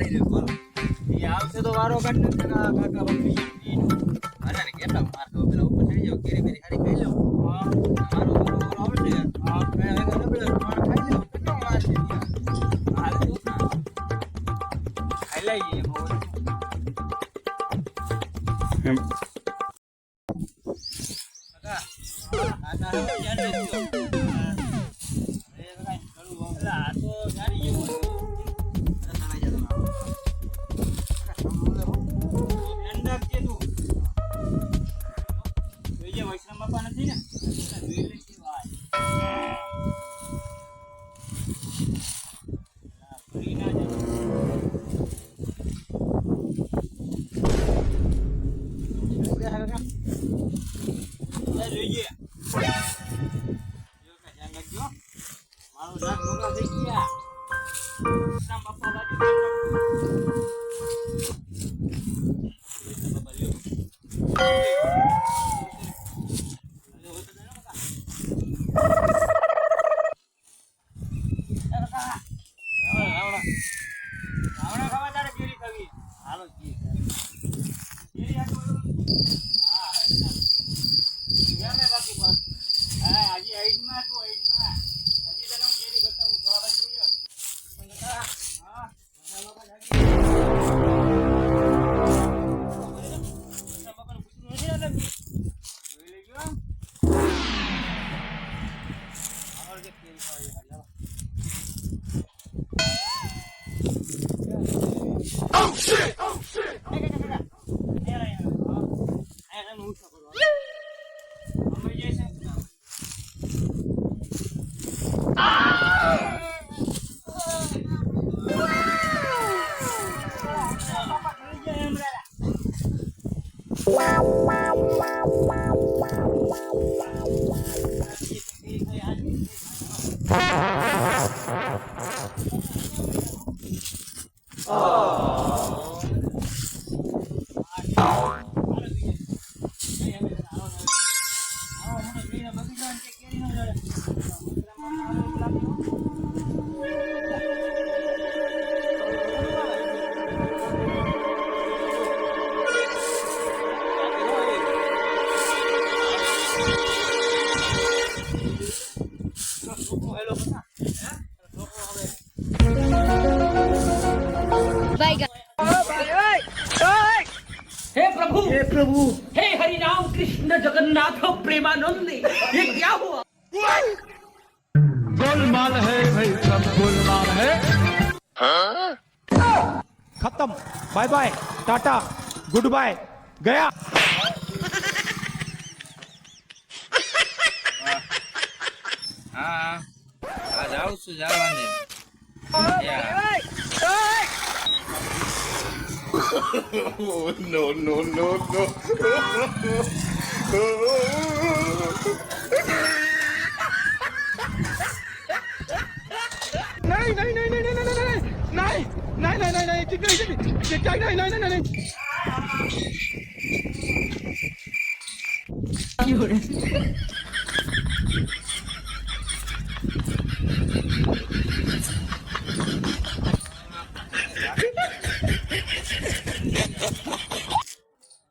એ આવશે તો વારો કાઢને કાકા બની અરે ને કેટલા માર તો પેલા ઉપર ચડી જાવ કેરી બેરી ખાલી ખાઈ લઉં હા મારો આવડે હા મેં હવે ડબલ માર ખાઈ લઉં કેટલો માર છે હાલ તો ખાઈ લઈએ એમ કાકા આના ધ્યાન દેજો એ કાઈ કરું બોલા આ તો ગાડી જેવું નથી ને જોઈ લેતી ભાઈ ફરી ના જાય જોઈએ મારું નાક મોટા થઈ ગયા બાપા બાજુ हे प्रभु हे हरि राम कृष्ण जगन्नाथ प्रेमानंद ये क्या हुआ गोलमाल है भाई सब गोलमाल है खत्म bye bye tata goodbye गया હા આ જાઉં છું જવાને no, no, no, no.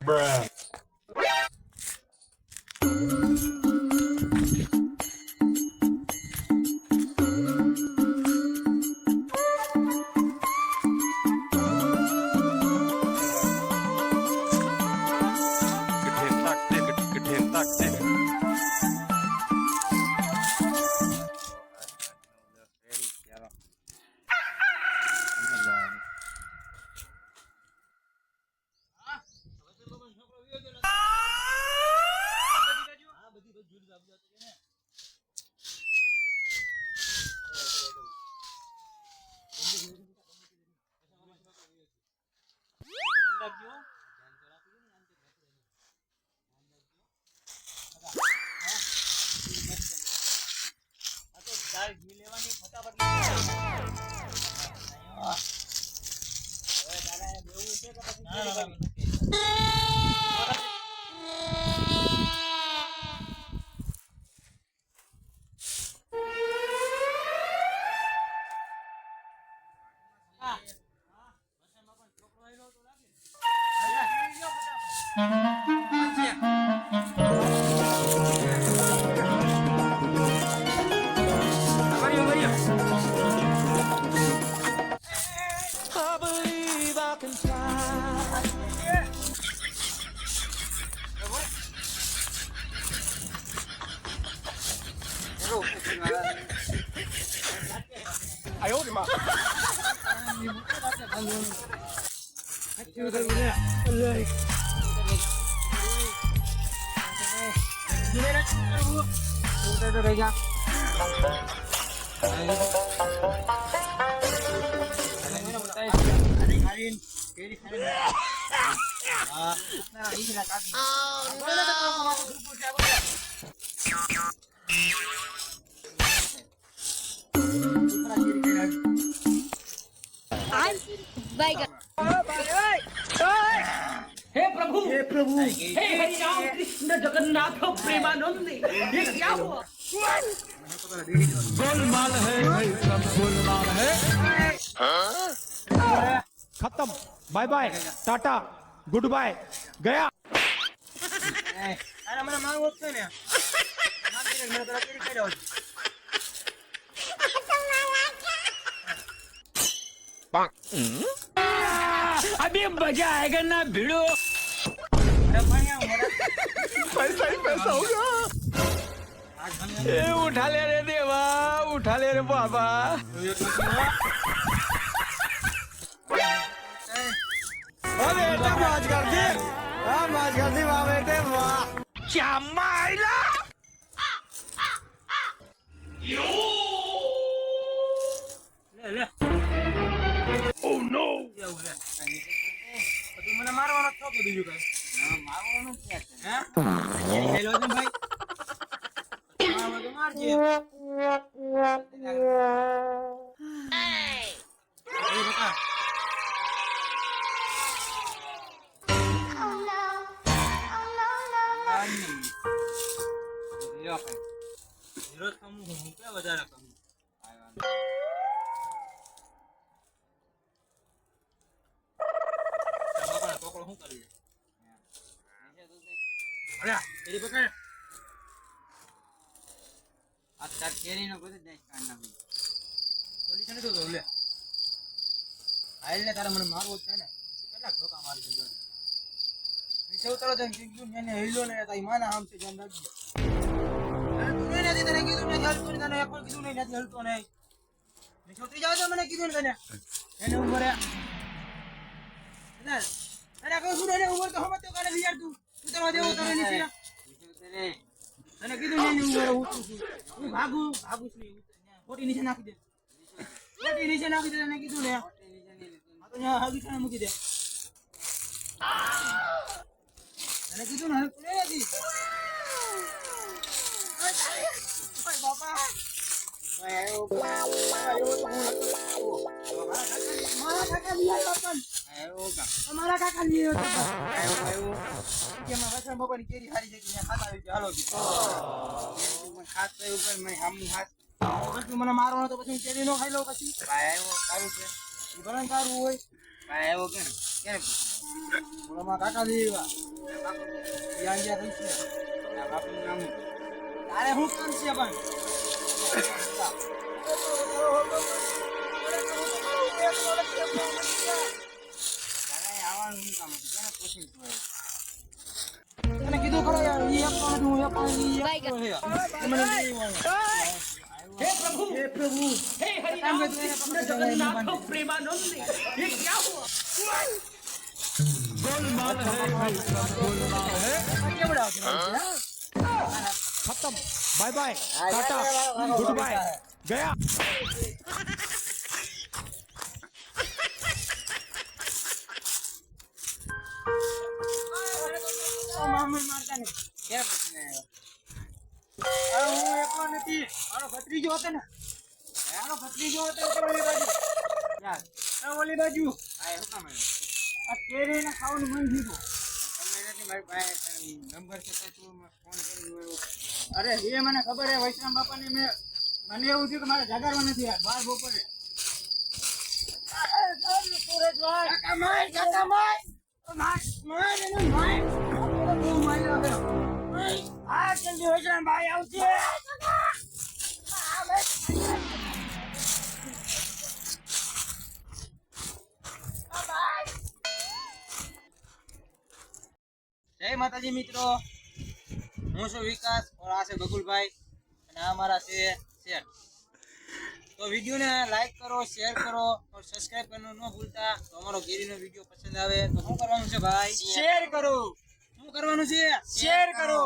Bruh. हे प्रभु हे हरि राम कृष्ण जगन्नाथ प्रेमानंद ये क्या हुआ गोलमाल है भाई, सब गोलमाल है। खत्म, bye bye, tata, goodbye, गया। અરે મને મારવો જ છે ને મને પેલા કેરી ખાઈ રહ્યો अभी मजा आएगा ना भिड़ो पैसा ही पैसा होगा। ए उठा ले रे देवा, उठा ले रे बाबा। अरे बेटा मौज कर दी, हाँ मौज कर दी वाह बेटे वाह। क्या माइला? લે Oh no! કેવું લે તું મને મારવાનો છો કે બીજું કઈ મારવાનું ક્યાં છે હે કેરી ખાઈ લો છો ભાઈ મારવો તો મારજે એ બેટા હીરો કમું હું કે વધારે કમું બાપા ટોકળો શું કરી અરે કેરી પકડ આ તાર કેરીનો બધું દેશ કાઢ નાખું સોલ્યુશન તો કહું લે હાલ ને તારે મને મારવો છે ને કેટલા ધોકા મારી દીધો નીચે ઉતારો તો કીધું ને હિલો ને તારી માના આમ છે ધ્યાન રાખજો તું નથી તને કીધું ને હલતો ને તને એક પણ કીધું નહીં નથી હલતો નહીં નીચે ઉતરી જાવ તો મને કીધું ને તને એને ઉભો રે અરે કહું છું ને ઉભો તો હમત તો કાલે વિચાર તું ઉતરવા દેવો તો નીચે તને કીધું ને ઉભો રહું હું ભાગું છું ખોટી નીચે નાખી દે ખોટી નીચે નાખી દે તને કીધું ને આ તો ત્યાં હાગી ખાને મૂકી દે તને કીધું ને હલતું નથી બાપા મારા કાકા લીએ બાપાની કેરી હારી છે ખાતા આવી હાલો ખાસ થયું પણ મને હામું હાથ પછી મને મારવાનો તો પછી કેરી નો ખાઈ લઉં પછી આવ્યો સારું છે ભરણ સારું હોય આવ્યો કે ક્યારે મારા કાકા લીવા બાપુનું નામ તારે શું કામ છે પણ આવવાનું શું કામ હતું તેને પૂછી તને કીધું ખરો યાર ઈ એક પણ હું એક પણ ઈ એક મને हे प्रभु हे हरि राम कृष्ण जगन्नाथ प्रेमानंद ये क्या हुआ गोलमाल है भाई, सब गोलमाल है। કેવડા खत्म, bye bye, tata, goodbye, गया। મામા મારતા ને કેમ પૂછીને આવ્યો હું એકલો નથી મારો ભત્રીજો હતો ને મારો ભત્રીજો હતો તો ઓલી બાજુ યાર ઓલી બાજુ આ શું કામ આ કેરીને ખાવાનું મન થયું તમે નથી મારી પાસે નંબર છે તો તું ફોન કર્યો અરે એ મને ખબર હે વૈષ્ણવ બાપાને મને એવું થયું કે મારે જાગરવા નથી યાર બાર બપોરે સુરજ ભાઈ કાકા માર માર એને માર આ જલ્દી વજરાન ભાઈ આવશે. જય માતાજી મિત્રો, હું છું વિકાસ और આ છે બકુલભાઈ અને આ મારા છે શેર. તો વિડીયોને લાઈક કરો, શેર કરો और સબસ્ક્રાઇબ કરવાનું ન ભૂલતા. તો અમારો કેરીનો વિડીયો પસંદ આવે તો શું કરવાનું છે ભાઈ? શેર કરો. શું કરવાનું છે? શેર કરો.